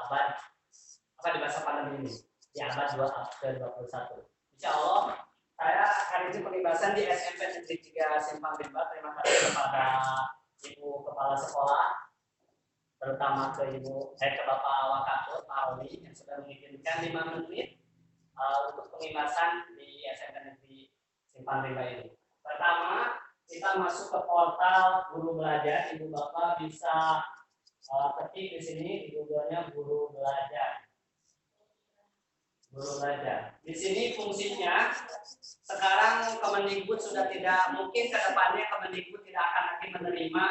abad di masa pandemi ini, di abad ke-21. Insya Allah saya hari ini pembahasan di SMP Negeri 3 Simpang Rimba. Terima kasih kepada Ibu Kepala Sekolah, terutama ke Bapak Wakapur Pak Oli yang sudah mengizinkan 5 menit untuk pembahasan di SMP Negeri Simpang Rimba ini. Pertama, kita masuk ke portal Guru Belajar. Ibu Bapak bisa ketik di sini di Google-nya Guru Belajar. Guru Belajar. Di sini fungsinya sekarang Kemendikbud sudah tidak, mungkin ke depannya Kemendikbud tidak akan lagi menerima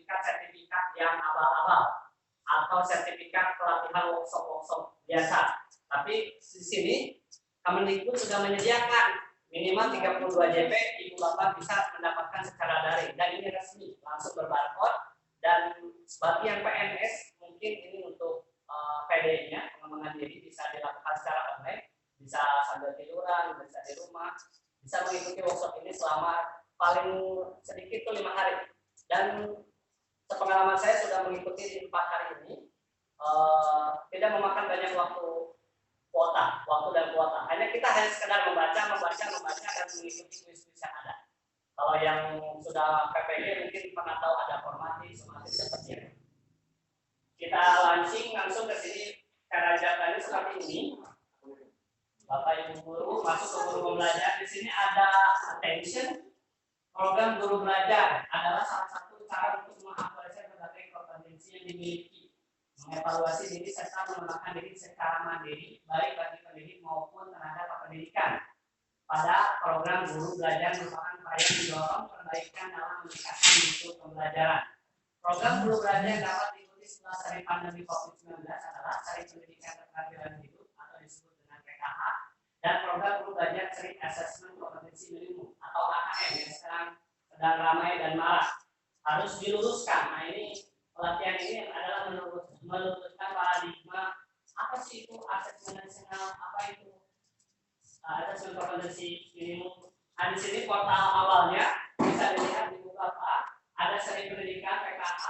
sertifikat yang abal-abal atau sertifikat pelatihan workshop biasa. Tapi di sini Kemendikbud sudah menyediakan minimal 32 JP Ibu Bapak bisa mendapatkan secara daring, dan ini resmi langsung berbarcode. Dan bagi yang PNS mungkin ini untuk PD-nya pengembangan diri bisa dilakukan secara online, bisa sambil tiduran, bisa di rumah, bisa mengikuti workshop ini selama paling sedikit itu 5 hari. Dan sepengalaman saya sudah mengikuti di 4 hari ini, tidak memakan banyak waktu dan kuota. Hanya kita hanya sekedar membaca dan mengikuti kuis-kuis yang ada. Kalau yang sudah PPG mungkin pernah tahu ada formatif, somatik seperti ini. Kita launching langsung ke sini. Cara jawabannya seperti ini. Bapak Ibu guru masuk ke Guru Belajar. Di sini ada attention. Program Guru Belajar adalah salah satu cara untuk mengaktualisasi berbagai kompetensi yang dimiliki, mengevaluasi diri serta mengembangkan diri secara mandiri, baik bagi pendidik maupun tenaga pendidikan. Pada program Guru Belajar merupakan upaya mendorong perbaikan dalam meningkatkan mutu pembelajaran. Program Guru Belajar yang dapat diikuti setelah seri pandemi COVID-19 adalah seri pendidikan keterampilan hidup atau disebut dengan PKH, dan program Guru Belajar seri assessment kompetensi minimum atau AKM yang sekarang sedang ramai dan marak. Harus diluruskan. Nah, ini pelatihan ini adalah meluruskan paradigma apa sih itu asesmen nasional, apa itu asesmen kompetensi minimum. Nah, di sini portal awalnya bisa dilihat di Bapak ada seri pendidikan PKH,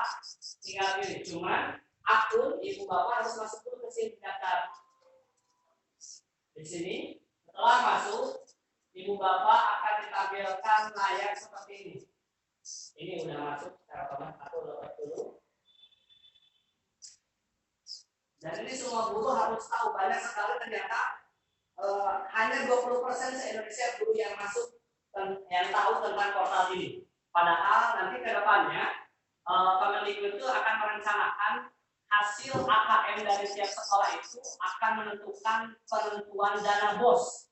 tinggal pilih. Cuman akun Ibu Bapak harus masuk dulu ke sini daftar. Di sini setelah masuk, Ibu Bapak akan ditampilkan layar seperti ini. Ini udah masuk secara otomatis, aku lewat dulu. Dan ini semua guru harus tahu, banyak sekali ternyata hanya 20% se-Indonesia guru yang masuk yang tahu tentang portal ini. Padahal nanti ke depannya Kemendikbud itu akan merencanakan hasil AKM dari setiap sekolah itu akan menentukan penentuan dana BOS.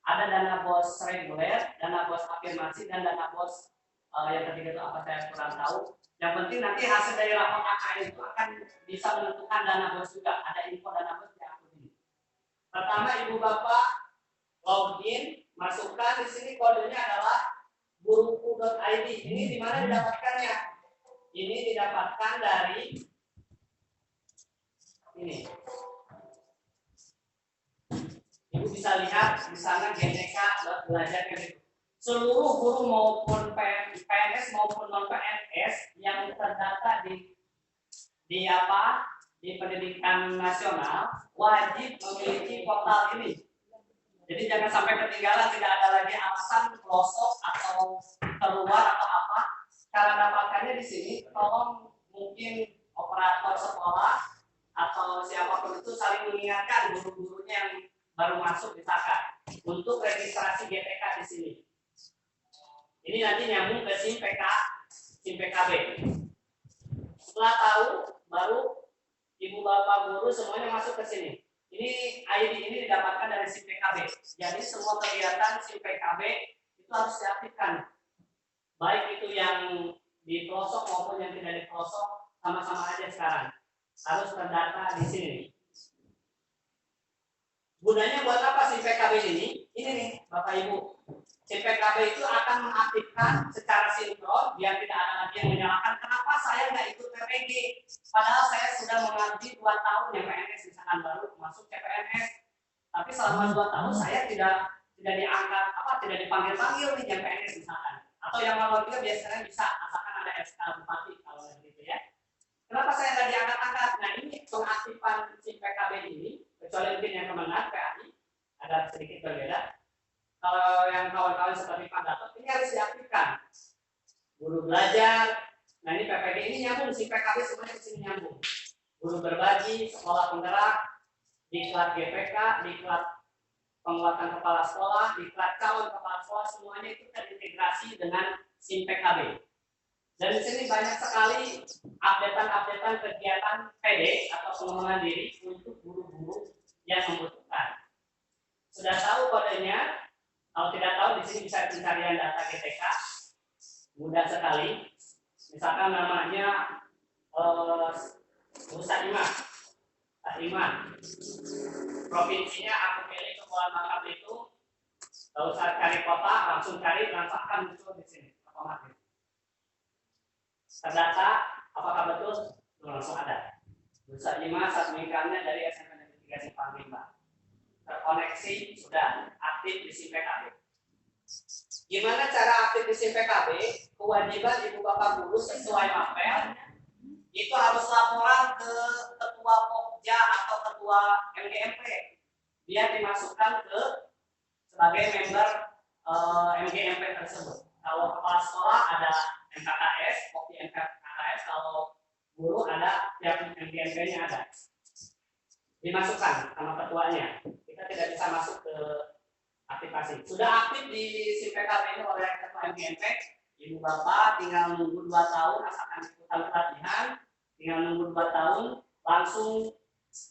Ada dana BOS reguler, dana BOS afirmasi, dan dana BOS yang ketiga itu apa saya kurang tahu. Yang penting nanti hasil dari rapor AKM itu akan bisa menentukan dana BOS juga. Ada info dana BOS di akun ini. Pertama, Ibu Bapak login, masukkan di sini kodenya adalah guruku.id. Ini di mana didapatkannya? Ini didapatkan dari ini. Ibu bisa lihat di sana GTK.belajar gitu. Seluruh guru maupun PNS maupun non PNS yang terdata di pendidikan nasional wajib memiliki portal ini. Jadi jangan sampai ketinggalan, tidak ada lagi alasan pelosok atau keluar atau apa. Cara dapatkannya di sini, tolong mungkin operator sekolah atau siapapun itu saling mengingatkan guru-gurunya yang baru masuk misalkan untuk registrasi GTK di sini. Ini nanti nyambung ke SIM PKB. Setelah tahu, baru Ibu Bapak guru semuanya masuk ke sini. Ini ID ini didapatkan dari SIM PKB. Jadi semua kegiatan SIM PKB itu harus diaktifkan. Baik itu yang di pelosok maupun yang tidak di pelosok, sama-sama aja sekarang. Harus terdata di sini. Gunanya buat apa SIM PKB ini? Ini nih, Bapak Ibu. SIM PKB itu akan mengaktifkan secara sinkron biar tidak ada lagi yang menyalahkan kenapa saya nggak ikut PPG. Padahal saya sudah mengabdi 2 tahun yang PNS, misalkan baru masuk CPNS. Tapi selama 2 tahun saya tidak diangkat, tidak dipanggil nih yang PNS misalkan. Atau yang manual juga biasanya bisa, asalkan ada SK Bupati kalau gitu ya. Kenapa saya nggak diangkat-angkat? Nah, ini pengaktifan SIM seperti Pak Gatot ini harus diaktifkan. Guru belajar, nah ini PPG ini nyambung, si PKB semuanya di sini nyambung. Guru berbagi, sekolah penggerak, diklat GPK, diklat penguatan kepala sekolah, diklat calon kepala sekolah, semuanya itu terintegrasi dengan SIM PKB. Dan di sini banyak sekali updatean kegiatan PD atau pengembangan diri untuk guru-guru yang membutuhkan. Sudah tahu kodenya? Kalau tidak tahu di sini bisa pencarian data GTK, mudah sekali. Misalkan namanya Ustaz Iman, provinsinya aku pilih Kepulauan Bangka Belitung. Tidak usah cari kota, langsung cari, langsung akan muncul di sini otomatis. Terdata, apakah betul? Langsung ada. Ustaz Iman sertifikatnya dari SMP Negeri 3 Simpang 5. Terkoneksi sudah aktif di SIM PKB. Gimana cara aktif di SIM PKB? Kewajiban ibu bapak guru sesuai mapel itu harus laporan ke ketua Pokja atau ketua MGMP. Dia dimasukkan ke sebagai member MGMP tersebut. Kalau kepala sekolah ada MKKS, Pokja MKKS, kalau guru ada yang MGMP-nya ada. Dimasukkan sama ketuanya. Kita tidak bisa masuk ke aktivasi. Sudah aktif di SIM PKB ini oleh ketua MGMP, ibu bapak tinggal nunggu 2 tahun asalkan ikutan pelatihan, tinggal nunggu 2 tahun langsung,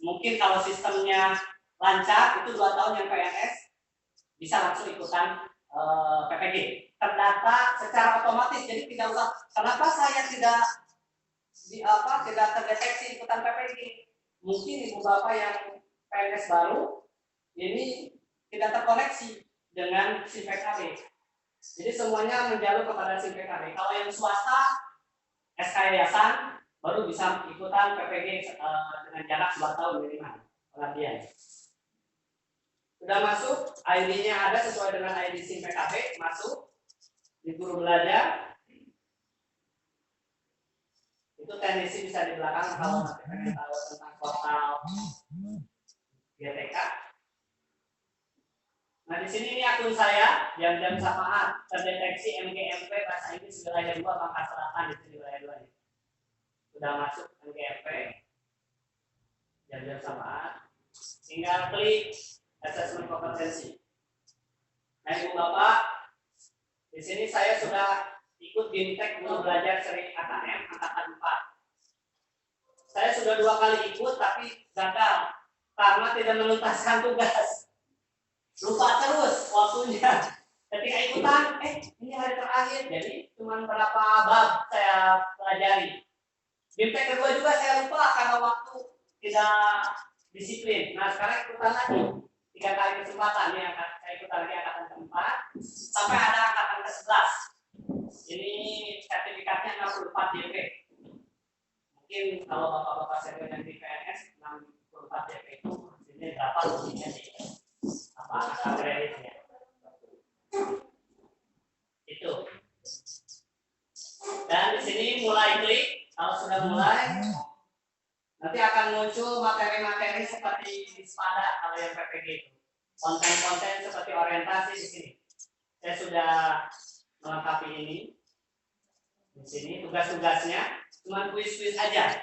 mungkin kalau sistemnya lancar itu 2 tahun yang PNS bisa langsung ikutan PPG. Terdata secara otomatis, jadi tidak usah. Kenapa saya tidak terdeteksi ikutan PPG? Mungkin ibu bapak yang PNS baru ini tidak terkoneksi dengan SIM PKB. Jadi semuanya menjalur kepada SIM PKB. Kalau yang swasta, SK Yayasan baru bisa ikutan PPG dengan jarak 2 tahun minimal pelatihan. Sudah masuk, ID-nya ada sesuai dengan ID SIM PKB, masuk di guru belajar. Itu teknisi bisa di belakang kalau nanti pengen tahu tentang portal GTK. Nah di sini ini akun saya, jam-jam sapaan terdeteksi MGMP bahasa Inggris wilayah 2 Bangka Selatan di sini wilayah 2 nih. Sudah masuk MGMP, jam-jam sapaan, tinggal klik asesmen kompetensi. Nah ibu bapak, di sini saya sudah ikut BIMTEK guru belajar seri AKM angkatan 4. Saya sudah 2 kali ikut tapi gagal karena tidak menuntaskan tugas. Lupa terus waktunya. Ketika ikutan, ini hari terakhir, jadi cuma berapa bab saya pelajari. BIMTEK kedua juga saya lupa karena waktu tidak disiplin. Nah sekarang ikutan lagi 3 kali kesempatan nih, saya ikutan lagi angkatan keempat sampai ada angkatan ke-11. Ini sertifikatnya 64 JP. Mungkin kalau bapak-bapak senior yang di PNS 64 JP itu hasilnya berapa lebihnya sih? Apa angka kreditnya? Itu. Dan di sini mulai klik. Kalau sudah mulai, nanti akan muncul materi-materi seperti di SPADA kalau yang PPG itu. Konten-konten seperti orientasi di sini. Saya sudah melengkapi ini. Di sini tugas-tugasnya cuma kuis-kuis aja.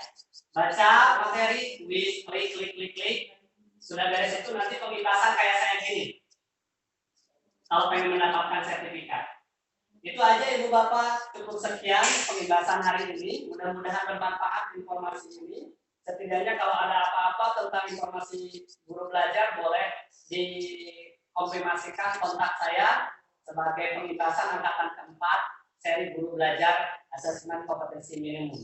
Baca materi, kuis, klik. Sudah beres itu nanti pembebasan kayak saya gini. Kalau pengen mendapatkan sertifikat. Itu aja Ibu Bapak, cukup sekian pembebasan hari ini. Mudah-mudahan bermanfaat informasi ini. Setidaknya kalau ada apa-apa tentang informasi guru belajar boleh dikonfirmasikan kontak saya sebagai pembebasan angkatan keempat seri guru belajar asesmen kompetensi minimum.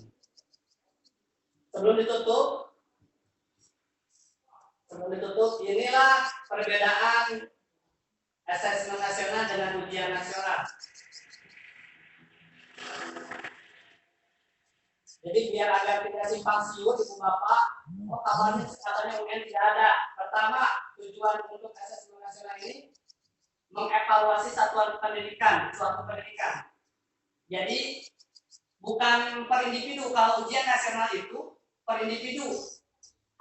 Sebelum ditutup, inilah perbedaan asesmen nasional dengan ujian nasional. Jadi biar agar tidak simpang siur Ibu Bapak, katanya UN tidak ada. Pertama, tujuan untuk asesmen nasional ini mengevaluasi satuan pendidikan, suatu pendidikan. Jadi bukan per individu. Kalau ujian nasional itu per individu,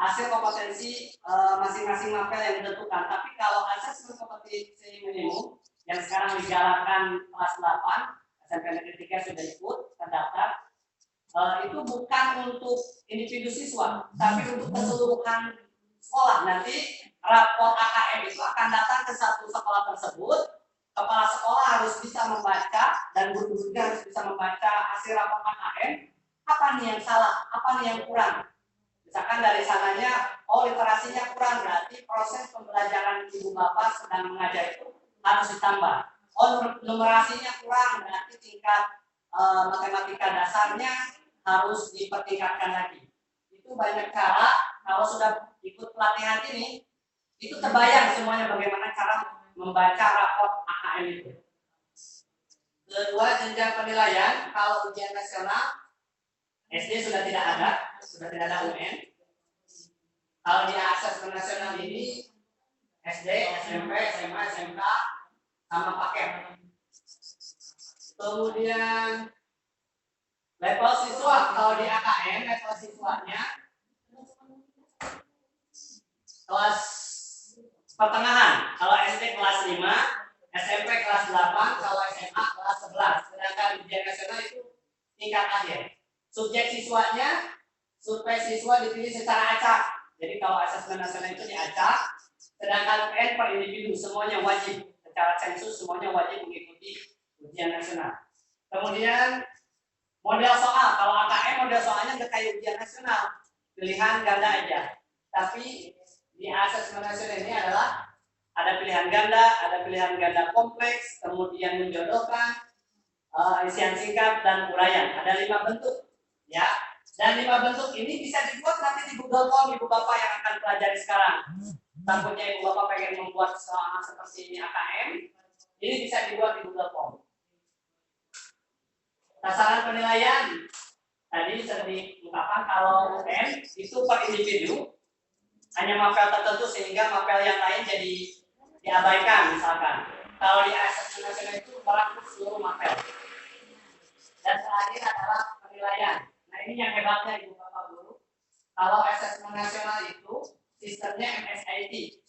hasil kompetensi masing-masing mapel yang ditentukan. Tapi kalau asesmen kompetensi minimum yang sekarang digalakan kelas 8, SMP Negeri 3 sudah ikut terdaftar. Itu bukan untuk individu siswa, tapi untuk keseluruhan sekolah. Nanti rapor AKM itu akan datang ke satu sekolah tersebut. Kepala sekolah harus bisa membaca dan guru juga harus bisa membaca hasil rapor AKM. Apa nih yang salah, apa nih yang kurang. Misalkan dari sananya, oh literasinya kurang, berarti proses pembelajaran ibu bapak sedang mengajar itu harus ditambah. Oh numerasinya kurang, berarti tingkat matematika dasarnya harus dipertingkatkan lagi. Itu banyak cara. Kalau sudah ikut pelatihan ini, itu terbayang semuanya bagaimana cara membaca rapor AKM itu. Kedua, jenjang penilaian. Kalau ujian nasional, SD sudah tidak ada UN. Kalau di asesmen nasional ini, SD, SMP, SMA, SMK, sama paket. Kemudian level siswa, kalau di AKM level siswanya kelas pertengahan. Kalau SD kelas 5, SMP kelas 8, kalau SMA kelas 11. Sedangkan ujian nasional itu tingkat akhir. Subjek siswanya, survei siswa dipilih secara acak. Jadi kalau asesmen nasional itu diacak, sedangkan UN per individu semuanya wajib. Secara sensus semuanya wajib mengikuti ujian nasional. Kemudian model soal, kalau AKM model soalnya nggak kayak ujian nasional, pilihan ganda aja. Tapi di asesmen nasional ini adalah ada pilihan ganda kompleks, kemudian menjodohkan, isian singkat dan uraian. Ada 5 bentuk, ya. Dan 5 bentuk ini bisa dibuat nanti di Google Form ibu bapak yang akan pelajari sekarang. Takutnya ibu bapak pengen membuat soal seperti ini AKM, ini bisa dibuat di Google Form. Sasaran penilaian tadi sudah diungkapkan kalau UN itu per individu, hanya mapel tertentu sehingga mapel yang lain jadi diabaikan misalkan. Kalau di asesmen nasional itu merangkum seluruh mapel. Dan terakhir adalah penilaian. Nah ini yang hebatnya ibu bapak guru. Kalau asesmen nasional itu sistemnya MSIT.